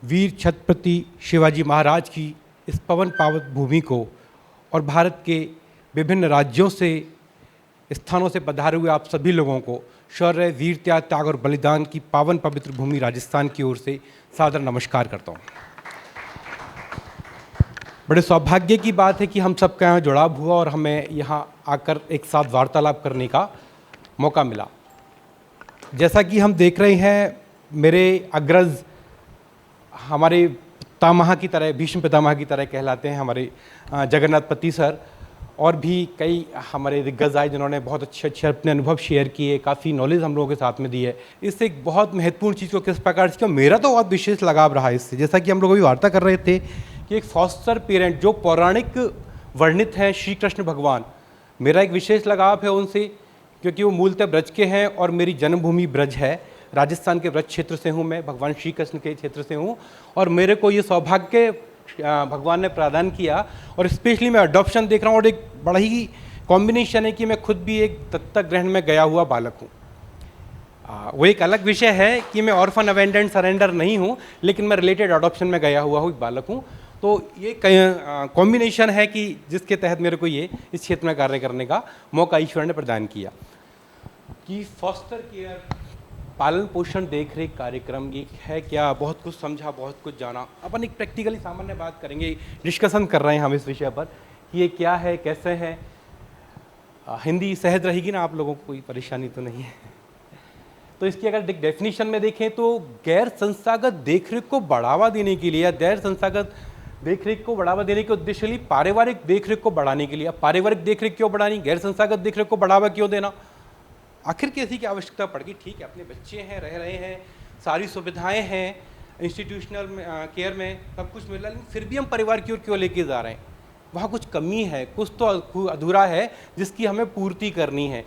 वीर छत्रपति शिवाजी महाराज की इस पवन पावन भूमि को और भारत के विभिन्न राज्यों से स्थानों से पधारे हुए आप सभी लोगों को शौर्य, वीरता, त्याग और बलिदान की पावन पवित्र भूमि राजस्थान की ओर से सादर नमस्कार करता हूँ। बड़े सौभाग्य की बात है कि हम सबका यहाँ जुड़ाव हुआ और हमें यहाँ आकर एक साथ वार्तालाप करने का मौका मिला। जैसा कि हम देख रहे हैं, मेरे अग्रज हमारे पितामह की तरह, भीष्म पितामह की तरह कहलाते हैं हमारे जगन्नाथपति सर, और भी कई हमारे दिग्गज आए जिन्होंने बहुत अच्छे अपने अनुभव शेयर किए, काफ़ी नॉलेज हम लोगों के साथ में दी है। इससे एक बहुत महत्वपूर्ण चीज़ को किस प्रकार से, मेरा तो बहुत विशेष लगाव रहा है इससे। जैसा कि हम लोग अभी वार्ता कर रहे थे कि एक फॉस्टर पेरेंट जो पौराणिक वर्णित हैं श्री कृष्ण भगवान, मेरा एक विशेष लगाव है उनसे, क्योंकि वो मूलतः ब्रज के हैं और मेरी जन्मभूमि ब्रज है। राजस्थान के ब्रज क्षेत्र से हूँ मैं, भगवान श्री कृष्ण के क्षेत्र से हूँ, और मेरे को ये सौभाग्य भगवान ने प्रदान किया। और स्पेशली मैं अडॉप्शन देख रहा हूँ, और एक बड़ा ही कॉम्बिनेशन है कि मैं खुद भी एक दत्तक ग्रहण में गया हुआ बालक हूँ। वो एक अलग विषय है कि मैं ऑर्फन अबेंडेंट सरेंडर नहीं हूँ, लेकिन मैं रिलेटेड अडॉप्शन में गया हुआ हूँ, बालक हूँ। तो ये कॉम्बिनेशन है कि जिसके तहत मेरे को ये इस क्षेत्र में कार्य करने का मौका ईश्वर ने प्रदान किया। कि फॉस्टर केयर, पालन पोषण देख रेख कार्यक्रम ये है क्या, बहुत कुछ समझा, बहुत कुछ जाना। अपन एक प्रैक्टिकली सामान्य बात करेंगे, डिस्कशन कर रहे हैं हम इस विषय पर कि ये क्या है, कैसे है। हिंदी सहज रहेगी ना, आप लोगों को कोई परेशानी तो नहीं है? तो इसकी अगर डेफिनेशन में देखें तो गैर संस्थागत देखरेख को बढ़ावा देने के लिए, या गैर संस्थागत देखरेख को बढ़ावा देने के उद्देश्य लिए पारिवारिक देखरेख को बढ़ाने के लिए। अब पारिवारिक देखरेख क्यों बढ़ानी, गैर संस्थागत देखरेख को बढ़ावा क्यों देना, आखिर कैसी की आवश्यकता पड़ गई? ठीक है, अपने बच्चे हैं, रह रहे हैं, सारी सुविधाएं हैं, इंस्टीट्यूशनल केयर में सब कुछ मिल रहा है, लेकिन फिर भी हम परिवार की ओर क्यों लेके जा रहे हैं? वहाँ कुछ कमी है, कुछ तो अधूरा है जिसकी हमें पूर्ति करनी है।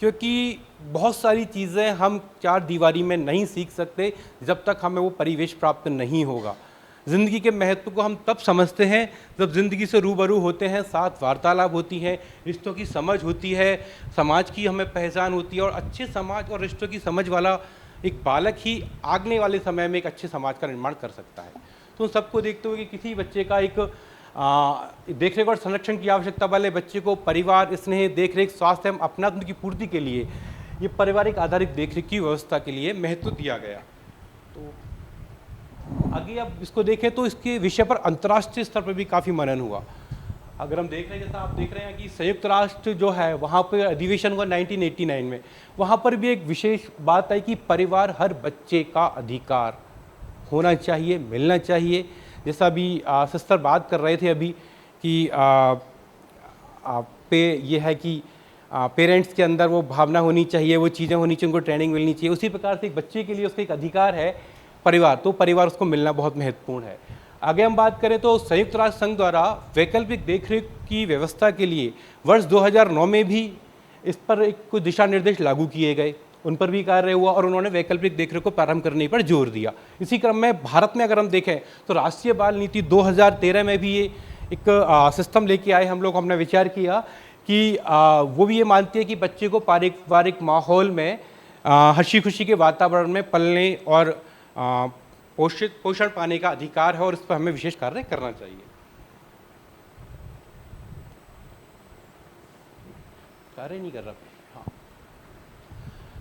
क्योंकि बहुत सारी चीज़ें हम चार दीवारी में नहीं सीख सकते जब तक हमें वो परिवेश प्राप्त नहीं होगा। ज़िंदगी के महत्व को हम तब समझते हैं जब ज़िंदगी से रूबरू होते हैं, साथ वार्तालाप होती है, रिश्तों की समझ होती है, समाज की हमें पहचान होती है। और अच्छे समाज और रिश्तों की समझ वाला एक बालक ही आगने वाले समय में एक अच्छे समाज का निर्माण कर सकता है। तो उन सबको देखते हुए कि किसी बच्चे का एक देखरेख और संरक्षण की आवश्यकता वाले बच्चे को परिवार, स्नेह, देखरेख, स्वास्थ्य एवं अपनात्म की पूर्ति के लिए ये पारिवारिक आधारित देखरेख की व्यवस्था के लिए महत्व दिया गया। तो आगे अब इसको देखें तो इसके विषय पर अंतर्राष्ट्रीय स्तर पर भी काफ़ी मनन हुआ। अगर हम देख रहे हैं, जैसा आप देख रहे हैं कि संयुक्त राष्ट्र जो है वहाँ पर अधिवेशन हुआ 1989 में, वहाँ पर भी एक विशेष बात आई कि परिवार हर बच्चे का अधिकार होना चाहिए, मिलना चाहिए। जैसा अभी सिस्टर बात कर रहे थे अभी कि ये है कि पेरेंट्स के अंदर वो भावना होनी चाहिए, वो चीज़ें होनी चाहिए, उनको ट्रेनिंग मिलनी चाहिए। उसी प्रकार से एक बच्चे के लिए उसका एक अधिकार है परिवार, तो परिवार उसको मिलना बहुत महत्वपूर्ण है। आगे हम बात करें तो संयुक्त राष्ट्र संघ द्वारा वैकल्पिक देखरेख की व्यवस्था के लिए वर्ष 2009 में भी इस पर एक कुछ दिशा निर्देश लागू किए गए, उन पर भी कार्य हुआ और उन्होंने वैकल्पिक देखरेख को प्रारंभ करने पर जोर दिया। इसी क्रम में भारत में अगर हम देखें तो राष्ट्रीय बाल नीति 2013 में भी ये एक सिस्टम लेके आए हम लोग। हमने विचार किया कि वो भी ये मानती है कि बच्चे को पारिवारिक माहौल में हंसी खुशी के वातावरण में पलने और पोषण पाने का अधिकार है, और इस पर हमें विशेष कार्य करना चाहिए। कार्य नहीं कर रहा। हाँ,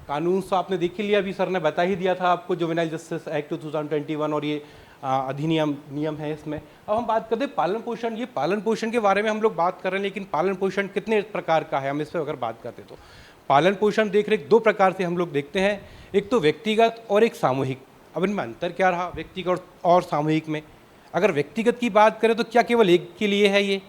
कानून तो आपने देख ही लिया, अभी सर ने बता ही दिया था आपको, जुवेनाइल जस्टिस एक्ट 2021 और ये अधिनियम नियम है इसमें। अब हम बात करते हैं पालन पोषण। ये पालन पोषण के बारे में हम लोग बात कर रहे हैं, लेकिन पालन पोषण कितने प्रकार का है, हम इस पर अगर बात करते तो पालन पोषण देखरेख दो प्रकार से हम लोग देखते हैं, एक तो व्यक्तिगत और एक सामूहिक। अब इनमें अंतर क्या रहा व्यक्तिगत और सामूहिक में? अगर व्यक्तिगत की बात करें तो क्या केवल एक के लिए है ये,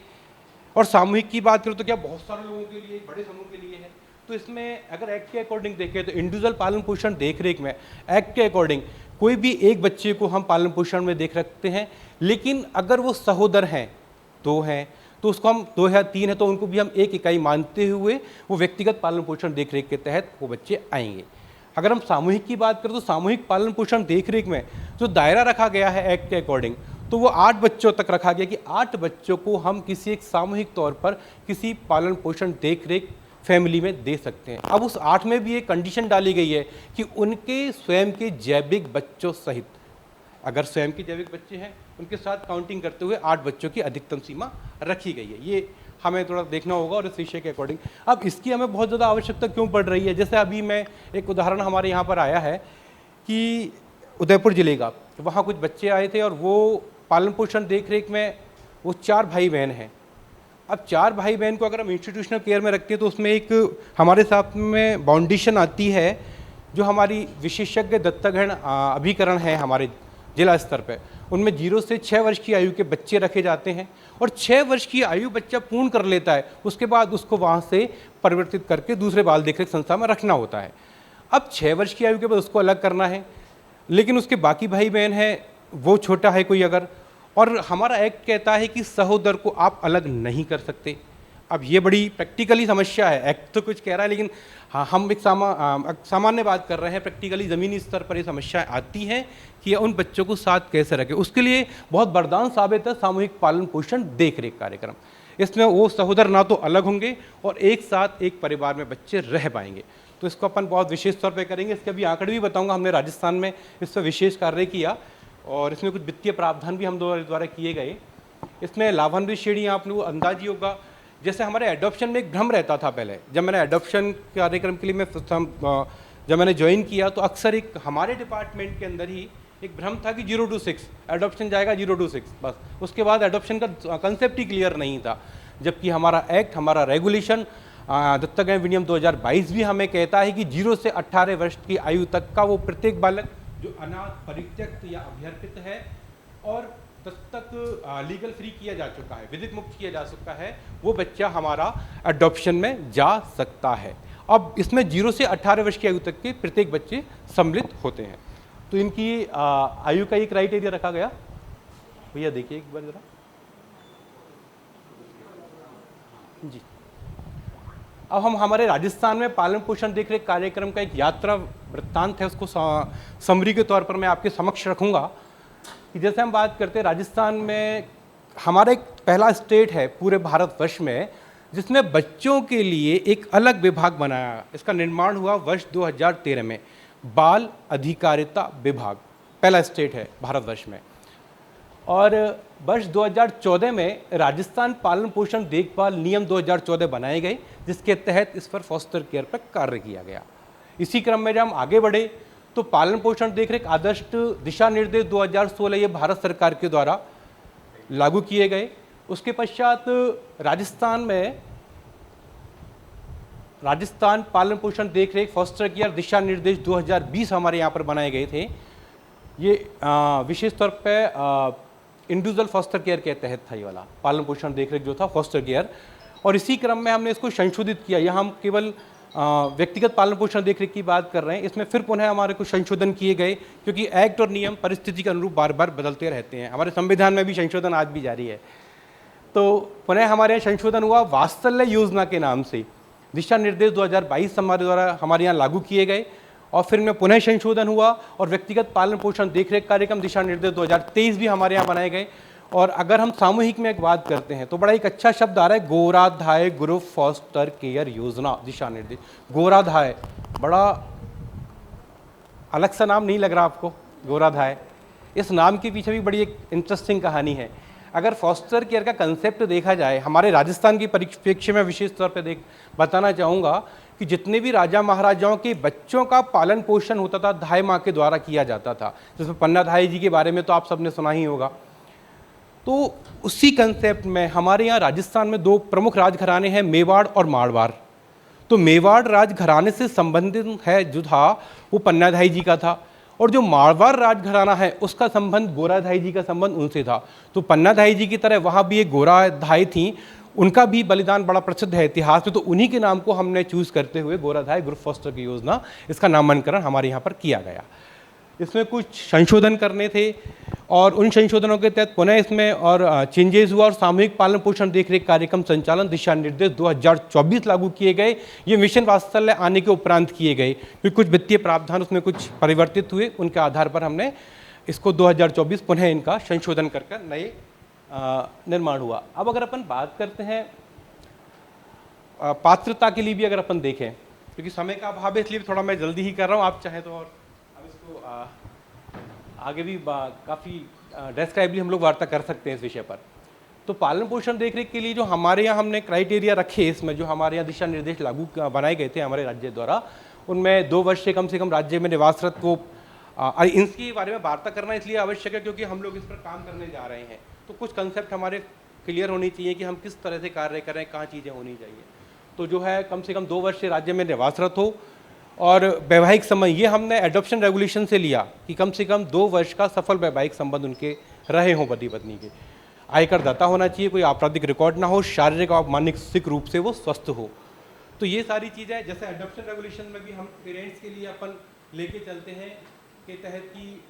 और सामूहिक की बात करें तो क्या बहुत सारे लोगों के लिए, बड़े समूह के लिए है? तो इसमें अगर एक्ट के अकॉर्डिंग देखें तो इंडिविजुअल पालन पोषण देखरेख में एक्ट के अकॉर्डिंग कोई भी एक बच्चे को हम पालन पोषण में देख रखते हैं, लेकिन अगर वो सहोदर हैं, दो हैं, तो उसको हम 2 या 3 है तो उनको भी हम एक इकाई मानते हुए वो व्यक्तिगत पालन पोषण देखरेख के तहत वो बच्चे आएंगे। अगर हम सामूहिक की बात करें तो सामूहिक पालन पोषण देखरेख में जो दायरा रखा गया है एक्ट के अकॉर्डिंग, तो वो 8 बच्चों तक रखा गया कि 8 बच्चों को हम किसी एक सामूहिक तौर पर किसी पालन पोषण देखरेख फैमिली में दे सकते हैं। अब उस 8 में भी एक कंडीशन डाली गई है कि उनके स्वयं के जैविक बच्चों सहित अगर स्वयं के जैविक बच्चे हैं उनके साथ काउंटिंग करते हुए 8 बच्चों की अधिकतम सीमा रखी गई है। ये हमें थोड़ा देखना होगा और इस विषय के अकॉर्डिंग। अब इसकी हमें बहुत ज़्यादा आवश्यकता क्यों पड़ रही है? जैसे अभी मैं एक उदाहरण हमारे यहाँ पर आया है कि उदयपुर ज़िले का, वहाँ कुछ बच्चे आए थे और वो पालन पोषण देख रेख में वो 4 भाई बहन हैं। अब 4 भाई बहन को अगर हम इंस्टीट्यूशनल केयर में रखते हैं तो उसमें एक हमारे साथ में बाउंडेशन आती है जो हमारी विशेषज्ञ दत्तकग्रहण अभिकरण है हमारे जिला स्तर पे, उनमें 0 से 6 वर्ष की आयु के बच्चे रखे जाते हैं और 6 वर्ष की आयु बच्चा पूर्ण कर लेता है, उसके बाद उसको वहाँ से परिवर्तित करके दूसरे बाल देखरेख संस्था में रखना होता है। अब 6 वर्ष की आयु के बाद उसको अलग करना है, लेकिन उसके बाकी भाई बहन हैं वो छोटा है कोई अगर, और हमारा एक्ट कहता है कि सहोदर को आप अलग नहीं कर सकते। अब ये बड़ी प्रैक्टिकली समस्या है, एक्ट तो कुछ कह रहा है लेकिन हाँ हम एक सामान्य बात कर रहे हैं, प्रैक्टिकली ज़मीनी स्तर पर ये समस्याएं आती हैं कि उन बच्चों को साथ कैसे रखें। उसके लिए बहुत वरदान साबित है सामूहिक पालन पोषण देख रेख कार्यक्रम। इसमें वो सहोदर ना तो अलग होंगे और एक साथ एक परिवार में बच्चे रह पाएंगे, तो इसको अपन बहुत विशेष तौर पर करेंगे। इसके अभी आंकड़े भी बताऊँगा, हमने राजस्थान में इस पर विशेष कार्य किया और इसमें कुछ वित्तीय प्रावधान भी हम द्वारा किए गए। इसमें लाभान्वित श्रेणी आपने वो अंदाज ही होगा, जैसे हमारे एडॉप्शन में एक भ्रम रहता था पहले, जब मैंने एडॉप्शन कार्यक्रम के लिए जब मैंने ज्वाइन किया तो अक्सर एक हमारे डिपार्टमेंट के अंदर ही एक भ्रम था कि 0 to 6 एडॉप्शन जाएगा, 0 to 6 बस, उसके बाद एडॉप्शन का कंसेप्ट ही क्लियर नहीं था। जबकि हमारा एक्ट, हमारा रेगुलेशन दत्तकग्रहण विनियम 2022 भी हमें कहता है कि 0 से 18 वर्ष की आयु तक का वो प्रत्येक बालक जो अनाथ, परित्यक्त या अभ्यर्थित है और दत्तक लीगल फ्री किया जा चुका है, विधिक मुक्त किया जा चुका है, वो बच्चा हमारा अडॉप्शन में जा सकता है। अब इसमें 0 से 18 वर्ष की आयु तक के प्रत्येक बच्चे सम्मिलित होते हैं। तो इनकी आयु का ये क्राइटेरिया रखा गया, भैया देखिए एक बार जरा जी। अब हम हमारे राजस्थान में पालन पोषण देख रेख कार्यक्रम का एक यात्रा वृत्तांत है, उसको समरी के तौर पर मैं आपके समक्ष रखूंगा कि जैसे हम बात करते हैं राजस्थान में हमारा एक पहला स्टेट है पूरे भारतवर्ष में जिसमें बच्चों के लिए एक अलग विभाग बनाया। इसका निर्माण हुआ वर्ष 2013 में, बाल अधिकारिता विभाग पहला स्टेट है भारतवर्ष में। और वर्ष 2014 में राजस्थान पालन पोषण देखभाल नियम 2014 बनाए गए, जिसके तहत इस पर फॉस्टर केयर पर कार्य किया गया। इसी क्रम में जब हम आगे बढ़े तो पालन पोषण देखरेख आदर्श दिशा निर्देश 2016 ये भारत सरकार के द्वारा लागू किए गए। उसके पश्चात राजस्थान पालन पोषण देखरेख फॉस्टर केयर दिशा निर्देश 2020 हमारे यहाँ पर बनाए गए थे। ये विशेष तौर पे इंडिविजुअल फॉस्टर केयर के तहत था ये वाला पालन पोषण देखरेख जो था फॉस्टर केयर, और इसी क्रम में हमने इसको संशोधित किया। यहाँ हम केवल व्यक्तिगत पालन पोषण देखरेख की बात कर रहे हैं, इसमें फिर पुनः हमारे कुछ संशोधन किए गए क्योंकि एक्ट और नियम परिस्थिति के अनुरूप बार बार बदलते रहते हैं। हमारे संविधान में भी संशोधन आज भी जारी है। तो पुनः हमारे यहाँ संशोधन हुआ वात्सल्य योजना के नाम से, दिशा निर्देश 2022 हमारे यहाँ लागू किए गए और फिर में पुनः संशोधन हुआ और व्यक्तिगत पालन पोषण देखरेख कार्यक्रम दिशा निर्देश 2023 भी हमारे यहाँ बनाए गए। और अगर हम सामूहिक में एक बात करते हैं तो बड़ा एक अच्छा शब्द आ रहा है, गोराधाय ग्रुप फॉस्टर केयर योजना दिशा निर्देश। गोराधाय बड़ा अलग सा नाम नहीं लग रहा आपको? गोराधाय, इस नाम के पीछे भी बड़ी एक इंटरेस्टिंग कहानी है। अगर फॉस्टर केयर का कंसेप्ट देखा जाए हमारे राजस्थान की परिप्रेक्ष्य में विशेष तौर पर बताना चाहूँगा कि जितने भी राजा महाराजाओं के बच्चों का पालन पोषण होता था धाय माँ के द्वारा किया जाता था, जिसमें पन्ना धाय जी के बारे में तो आप सबने सुना ही होगा। तो उसी कंसेप्ट में हमारे यहाँ राजस्थान में 2 प्रमुख राजघराने हैं, मेवाड़ और मारवाड़। तो मेवाड़ राजघराने से संबंधित है जो था वो पन्नाधाई जी का था, और जो मारवाड़ राजघराना है उसका संबंध गोराधाई जी का संबंध उनसे था। तो पन्नाधाई जी की तरह वहाँ भी एक गोराधाई थी, उनका भी बलिदान बड़ा प्रसिद्ध है इतिहास में, तो उन्हीं के नाम को हमने चूज करते हुए गोराधाय ग्रुप फॉस्टर की योजना इसका नामांकन हमारे यहाँ पर किया गया। इसमें कुछ संशोधन करने थे और उन संशोधनों के तहत पुनः इसमें और चेंजेस हुआ और सामूहिक पालन पोषण देखरेख कार्यक्रम संचालन दिशा निर्देश 2024 लागू किए गए। ये मिशन वात्सल्य आने के उपरांत किए गए क्योंकि कुछ वित्तीय प्रावधान उसमें कुछ परिवर्तित हुए, उनके आधार पर हमने इसको 2024 पुनः इनका संशोधन कर नए निर्माण हुआ। अब अगर अपन बात करते हैं पात्रता के लिए भी अगर अपन देखें, क्योंकि समय का अभाव है इसलिए थोड़ा मैं जल्दी ही कर रहा हूँ, आप चाहें तो और अब इसको आगे भी काफ़ी डेस्क्राइबली हम लोग वार्ता कर सकते हैं इस विषय पर। तो पालन पोषण देखरेख के लिए जो हमारे यहाँ हमने क्राइटेरिया रखे, इसमें जो हमारे यहाँ दिशा निर्देश लागू बनाए गए थे हमारे राज्य द्वारा, उनमें 2 वर्ष से कम राज्य में निवासरत को इनके बारे में वार्ता करना इसलिए आवश्यक है क्योंकि हम लोग इस पर काम करने जा रहे हैं। तो कुछ कंसेप्ट हमारे क्लियर होनी चाहिए कि हम किस तरह से कार्य कर रहे हैं, कहाँ चीज़ें होनी चाहिए। तो जो है कम से कम 2 वर्ष से राज्य में निवासरत हो, और वैवाहिक संबंध ये हमने एडॉप्शन रेगुलेशन से लिया कि कम से कम 2 वर्ष का सफल वैवाहिक संबंध उनके रहे हों पति पत्नी के। आयकर दाता होना चाहिए, कोई आपराधिक रिकॉर्ड ना हो, शारीरिक और मानसिक रूप से वो स्वस्थ हो। तो ये सारी चीज़ें जैसे एडॉप्शन रेगुलेशन में भी हम पेरेंट्स के लिए अपन लेके चलते हैं के तहत कि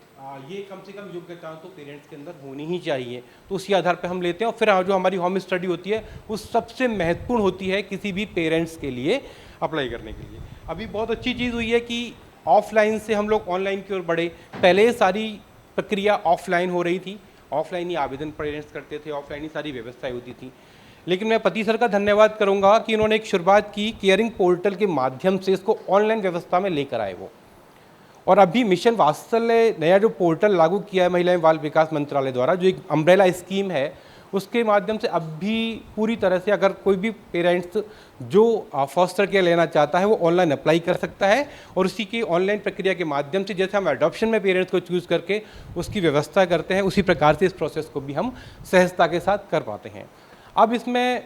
ये कम से कम योग्यता तो पेरेंट्स के अंदर होनी ही चाहिए। तो उसी आधार पर हम लेते हैं, और फिर जो हमारी होम स्टडी होती है वो सबसे महत्वपूर्ण होती है किसी भी पेरेंट्स के लिए अप्लाई करने के लिए। अभी बहुत अच्छी चीज़ हुई है कि ऑफलाइन से हम लोग ऑनलाइन की ओर बढ़े। पहले सारी प्रक्रिया ऑफलाइन हो रही थी, ऑफलाइन ही आवेदन पेरेंट्स करते थे, ऑफलाइन ही सारी व्यवस्थाएं होती थी। लेकिन मैं पति सर का धन्यवाद करूंगा कि इन्होंने एक शुरुआत की, केयरिंग पोर्टल के माध्यम से इसको ऑनलाइन व्यवस्था में लेकर आए वो। और अभी मिशन वात्सल्य नया जो पोर्टल लागू किया है महिला एवं बाल विकास मंत्रालय द्वारा, जो एक अम्ब्रेला स्कीम है, उसके माध्यम से अब भी पूरी तरह से अगर कोई भी पेरेंट्स जो फॉस्टर केयर लेना चाहता है वो ऑनलाइन अप्लाई कर सकता है, और उसी की ऑनलाइन प्रक्रिया के माध्यम से जैसे हम एडॉप्शन में पेरेंट्स को चूज़ करके उसकी व्यवस्था करते हैं, उसी प्रकार से इस प्रोसेस को भी हम सहजता के साथ कर पाते हैं। अब इसमें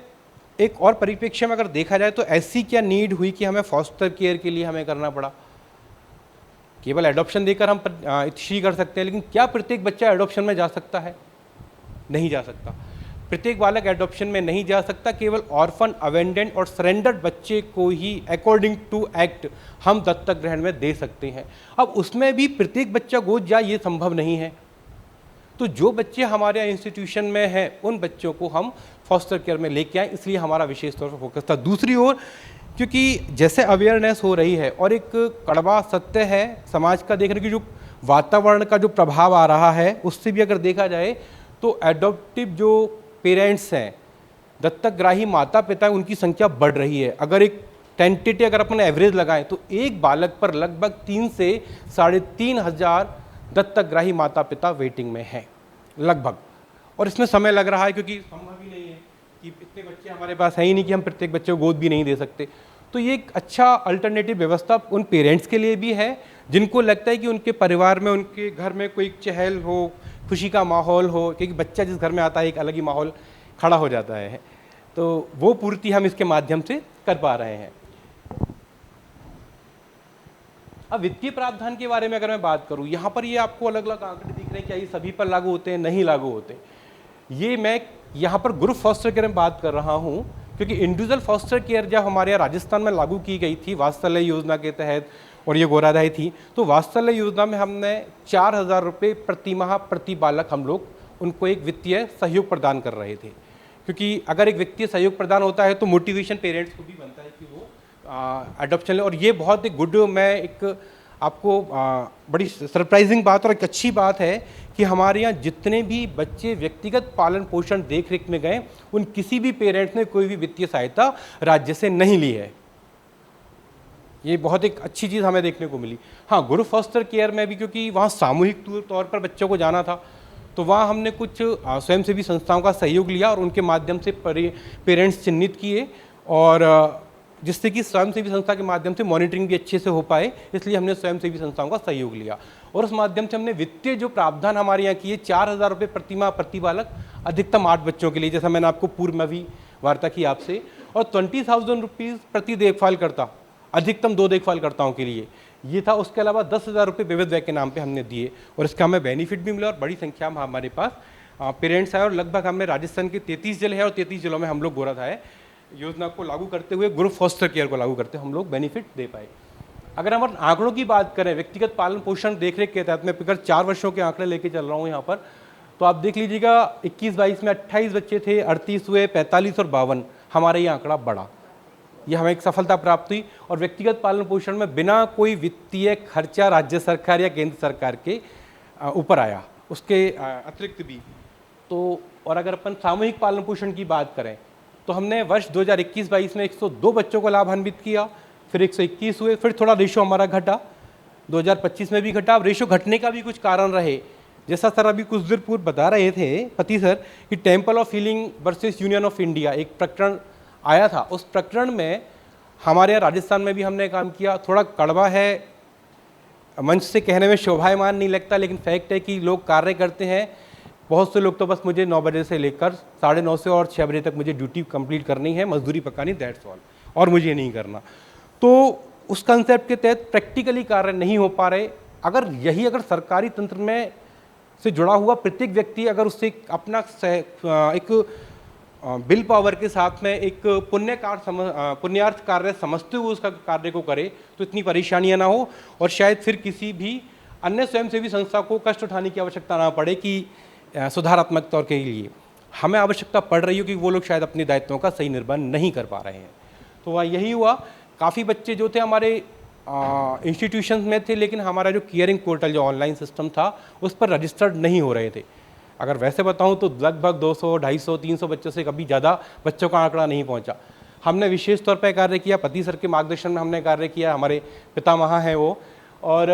एक और परिप्रेक्ष्य में अगर देखा जाए तो ऐसी क्या नीड हुई कि हमें फॉस्टर केयर के लिए हमें करना पड़ा। केवल एडॉप्शन देकर हम इच्छी कर सकते हैं, लेकिन क्या प्रत्येक बच्चा एडॉप्शन में जा सकता है? नहीं जा सकता। प्रत्येक बालक एडॉप्शन में नहीं जा सकता। केवल ऑर्फन, अवेंडेंट और सरेंडर्ड बच्चे को ही अकॉर्डिंग टू एक्ट हम दत्तक ग्रहण में दे सकते हैं। अब उसमें भी प्रत्येक बच्चा गोद जाए ये संभव नहीं है। तो जो बच्चे हमारे यहाँ इंस्टीट्यूशन में हैं उन बच्चों को हम फॉस्टर केयर में लेके आए, इसलिए हमारा विशेष तौर पर फोकस था। दूसरी ओर क्योंकि जैसे अवेयरनेस हो रही है और एक कड़वा सत्य है समाज का देखने की, जो वातावरण का जो प्रभाव आ रहा है उससे भी अगर देखा जाए तो एडॉप्टिव जो पेरेंट्स हैं, दत्तकग्राही माता पिता, उनकी संख्या बढ़ रही है। अगर एक टेंटेटिव अगर अपन एवरेज लगाएं तो एक बालक पर लगभग 3 से 3.5 हज़ार दत्तकग्राही माता पिता वेटिंग में हैं लगभग। और इसमें समय लग रहा है क्योंकि संभव ही नहीं है कि इतने बच्चे हमारे पास है ही नहीं कि हम प्रत्येक बच्चे को गोद भी नहीं दे सकते। तो ये एक अच्छा अल्टरनेटिव व्यवस्था उन पेरेंट्स के लिए भी है जिनको लगता है कि उनके परिवार में, उनके घर में कोई चहल हो, खुशी का माहौल हो, क्योंकि बच्चा जिस घर में आता है एक अलग ही माहौल खड़ा हो जाता है। तो वो पूर्ति हम इसके माध्यम से कर पा रहे हैं। अब वित्तीय प्रावधान के बारे में अगर मैं बात करूं, यहाँ पर ये आपको अलग अलग आंकड़े दिख रहे हैं, क्या ये सभी पर लागू होते हैं? नहीं लागू होते। ये मैं यहाँ पर ग्रुप फॉस्टर केयर में बात कर रहा हूँ क्योंकि इंडिविजुअल फॉस्टर केयर जब हमारे यहाँ राजस्थान में लागू की गई थी वात्सल्य योजना के तहत, और ये गोराधाई थी, तो वात्सल्य योजना में हमने 4,000 रुपये प्रति माह प्रति बालक हम लोग उनको एक वित्तीय सहयोग प्रदान कर रहे थे। क्योंकि अगर एक वित्तीय सहयोग प्रदान होता है तो मोटिवेशन पेरेंट्स को भी बनता है कि वो एडॉप्शन ले। और ये बहुत एक गुड, मैं एक आपको बड़ी सरप्राइजिंग बात और एक अच्छी बात है कि हमारे यहाँ जितने भी बच्चे व्यक्तिगत पालन पोषण देख रेख में गए उन किसी भी पेरेंट्स ने कोई भी वित्तीय सहायता राज्य से नहीं ली है। ये बहुत एक अच्छी चीज़ हमें देखने को मिली। हाँ, ग्रुप फॉस्टर केयर में भी क्योंकि वहाँ सामूहिक तौर पर बच्चों को जाना था तो वहाँ हमने कुछ स्वयंसेवी संस्थाओं का सहयोग लिया और उनके माध्यम से पेरेंट्स चिन्हित किए, और जिससे कि स्वयंसेवी संस्था के माध्यम से मॉनिटरिंग भी अच्छे से हो पाए, इसलिए हमने स्वयंसेवी संस्थाओं का सहयोग लिया। और उस माध्यम से हमने वित्तीय जो प्रावधान हमारे यहाँ किए, 4,000 रुपये प्रति माह प्रति बालक, अधिकतम 8 बच्चों के लिए, जैसा मैंने आपको पूर्व में भी वार्ता की आपसे, और 20,000 रुपीज़ प्रति देखभाल करता, अधिकतम 2 देखभालकर्ताओं के लिए ये था। उसके अलावा 10,000 रुपये विविध व्यय के नाम पे हमने दिए और इसका हमें बेनिफिट भी मिला और बड़ी संख्या में हमारे पास पेरेंट्स आए। और लगभग हमने राजस्थान के 33 जिले हैं और 33 जिलों में हम लोग गोराधाय योजना को लागू करते हुए, ग्रुप फॉस्टर केयर को लागू करते हम लोग बेनिफिट दे पाए। अगर हम आंकड़ों की बात करें, व्यक्तिगत पालन पोषण देखरेख के तहत मैं पिछले 4 वर्षों के आंकड़े लेके चल रहा हूँ यहाँ पर, तो आप देख लीजिएगा 21-22 में 28 बच्चे थे, 38 हुए, 45 और 52, हमारा ये आंकड़ा बढ़ा। ये हमें एक सफलता प्राप्त हुई। और व्यक्तिगत पालन पोषण में बिना कोई वित्तीय खर्चा राज्य सरकार या केंद्र सरकार के ऊपर आया, उसके अतिरिक्त भी। तो और अगर अपन सामूहिक पालन पोषण की बात करें तो हमने वर्ष 2021-22 में 102 बच्चों को लाभान्वित किया, फिर 121 हुए, फिर थोड़ा रेशो हमारा घटा, 2025 में भी घटा। अब रेशो घटने का भी कुछ कारण रहे जैसा सर अभी कुछ देर पूर्व बता रहे थे पति सर कि temple of healing versus union of India एक प्रकरण आया था। उस प्रकरण में हमारे यहाँ राजस्थान में भी हमने काम किया। थोड़ा कड़वा है, मंच से कहने में शोभायमान नहीं लगता, लेकिन फैक्ट है कि लोग कार्य करते हैं। बहुत से लोग तो बस मुझे 9 बजे से लेकर 9:30 से और 6 बजे तक मुझे ड्यूटी कंप्लीट करनी है, मजदूरी पकानी, दैट्स ऑल, और मुझे नहीं करना। तो उस कंसेप्ट के तहत प्रैक्टिकली कार्य नहीं हो पा रहे। अगर सरकारी तंत्र में से जुड़ा हुआ प्रत्येक व्यक्ति अगर उससे अपना एक बिल पावर के साथ में एक पुण्यार्थ कार्य समझते हुए उसका कार्य को करे तो इतनी परेशानियां ना हो, और शायद फिर किसी भी अन्य स्वयंसेवी संस्था को कष्ट उठाने की आवश्यकता ना पड़े कि सुधारात्मक तौर के लिए हमें आवश्यकता पड़ रही हो कि वो लोग शायद अपने दायित्वों का सही निर्वहन नहीं कर पा रहे हैं। तो वह यही हुआ। काफ़ी बच्चे जो थे हमारे इंस्टीट्यूशंस में थे, लेकिन हमारा जो केयरिंग पोर्टल जो ऑनलाइन सिस्टम था उस पर रजिस्टर्ड नहीं हो रहे थे। अगर वैसे बताऊं तो लगभग 200, 250, 300 बच्चों से कभी ज़्यादा बच्चों का आंकड़ा नहीं पहुंचा। हमने विशेष तौर पर कार्य किया, पति सर के मार्गदर्शन में हमने कार्य किया, हमारे पितामह हैं वो, और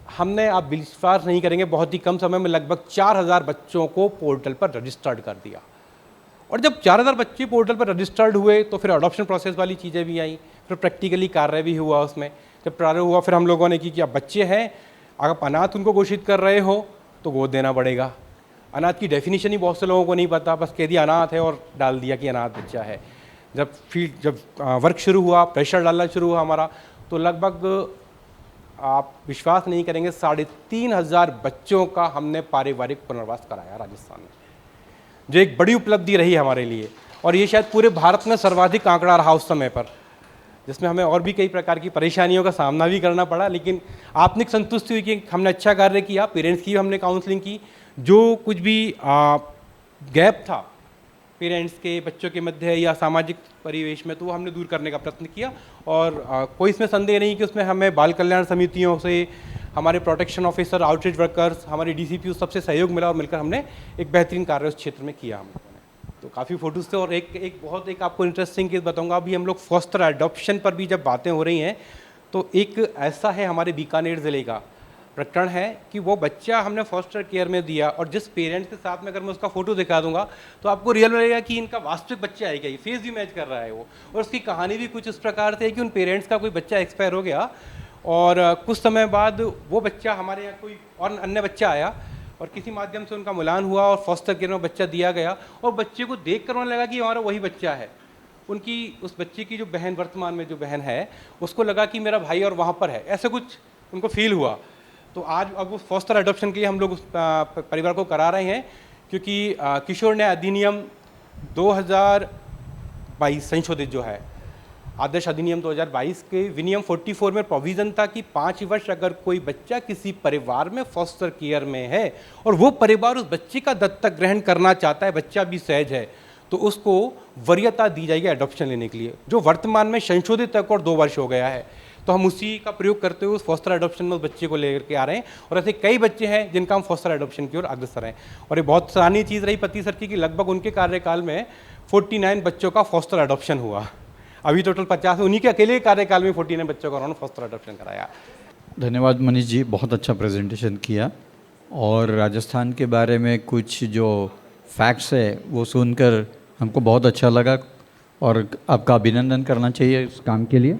हमने, आप विश्वास नहीं करेंगे, बहुत ही कम समय में लगभग 4000 बच्चों को पोर्टल पर रजिस्टर्ड कर दिया। और जब 4000 बच्चे पोर्टल पर रजिस्टर्ड हुए तो फिर अडॉप्शन प्रोसेस वाली चीज़ें भी आई, फिर प्रैक्टिकली कार्य भी हुआ उसमें। जब कार्य हुआ फिर हम लोगों ने की कि अब बच्चे हैं, अगर आप अनाथ उनको घोषित कर रहे हो तो गोद देना पड़ेगा। अनाथ की डेफिनेशन ही बहुत से लोगों को नहीं पता, बस कह दिया अनाथ है और डाल दिया कि अनाथ बच्चा है। जब वर्क शुरू हुआ, प्रेशर डालना शुरू हुआ हमारा, तो लगभग आप विश्वास नहीं करेंगे 3500 बच्चों का हमने पारिवारिक पुनर्वास कराया राजस्थान में, जो एक बड़ी उपलब्धि रही हमारे लिए। और ये शायद पूरे भारत में सर्वाधिक आंकड़ा रहा उस समय पर, जिसमें हमें और भी कई प्रकार की परेशानियों का सामना भी करना पड़ा, लेकिन आत्मिक संतुष्टि हुई कि हमने अच्छा कार्य किया। पेरेंट्स की हमने काउंसलिंग की, जो कुछ भी गैप था पेरेंट्स के बच्चों के मध्य या सामाजिक परिवेश में, तो वो हमने दूर करने का प्रयत्न किया। और कोई इसमें संदेह नहीं कि उसमें हमें बाल कल्याण समितियों से, हमारे प्रोटेक्शन ऑफिसर, आउटरीच वर्कर्स, हमारे DCPO सबसे सहयोग मिला और मिलकर हमने एक बेहतरीन कार्य उस क्षेत्र में किया हम लोगों ने। तो काफ़ी फोटोज़ थे। और एक आपको इंटरेस्टिंग चीज़ बताऊंगा, अभी हम लोग फॉस्टर एडॉप्शन पर भी जब बातें हो रही हैं, तो एक ऐसा है हमारे बीकानेर ज़िले का प्रकरण है कि वो बच्चा हमने फॉस्टर केयर में दिया, और जिस पेरेंट्स के साथ में अगर मैं उसका फोटो दिखा दूंगा तो आपको रियल लगेगा कि इनका वास्तविक बच्चा है क्या, ये फेस भी मैच कर रहा है वो। और उसकी कहानी भी कुछ इस प्रकार से है कि उन पेरेंट्स का कोई बच्चा एक्सपायर हो गया, और कुछ समय बाद वो बच्चा हमारे यहाँ कोई और अन्य बच्चा आया, और किसी माध्यम से उनका मिलान हुआ और फॉस्टर केयर में बच्चा दिया गया, और बच्चे को देख कर उन्हें लगा कि हमारा वही बच्चा है। उनकी उस बच्चे की जो बहन, वर्तमान में जो बहन है, उसको लगा कि मेरा भाई और वहाँ पर है, ऐसा कुछ उनको फील हुआ। तो आज अब वो फॉस्टर एडॉप्शन के लिए हम लोग उस परिवार को करा रहे हैं, क्योंकि किशोर न्याय अधिनियम 2022 संशोधित जो है, आदर्श अधिनियम 2022 के विनियम 44 में प्रोविज़न था कि 5 वर्ष अगर कोई बच्चा किसी परिवार में फॉस्टर केयर में है और वो परिवार उस बच्चे का दत्तक ग्रहण करना चाहता है, बच्चा भी सहज है, तो उसको वरीयता दी जाएगी एडॉप्शन लेने के लिए, जो वर्तमान में संशोधित तक और 2 वर्ष हो गया है। तो हम उसी का प्रयोग करते हुए उस फॉस्टर एडॉप्शन में उस बच्चे को लेकर के आ रहे हैं, और ऐसे कई बच्चे हैं जिनका हम फॉस्टर एडॉप्शन की ओर अग्रसर हैं। और ये बहुत सराहनीय चीज़ रही पति सर की कि लगभग उनके कार्यकाल में 49 बच्चों का फॉस्टर एडॉप्शन हुआ। अभी टोटल 50, उन्हीं के अकेले कार्यकाल में 49 बच्चों का उन्होंने फॉस्टर एडॉप्शन कराया। धन्यवाद मनीष जी, बहुत अच्छा प्रेजेंटेशन किया, और राजस्थान के बारे में कुछ जो फैक्ट्स है वो सुनकर हमको बहुत अच्छा लगा, और आपका अभिनंदन करना चाहिए इस काम के लिए।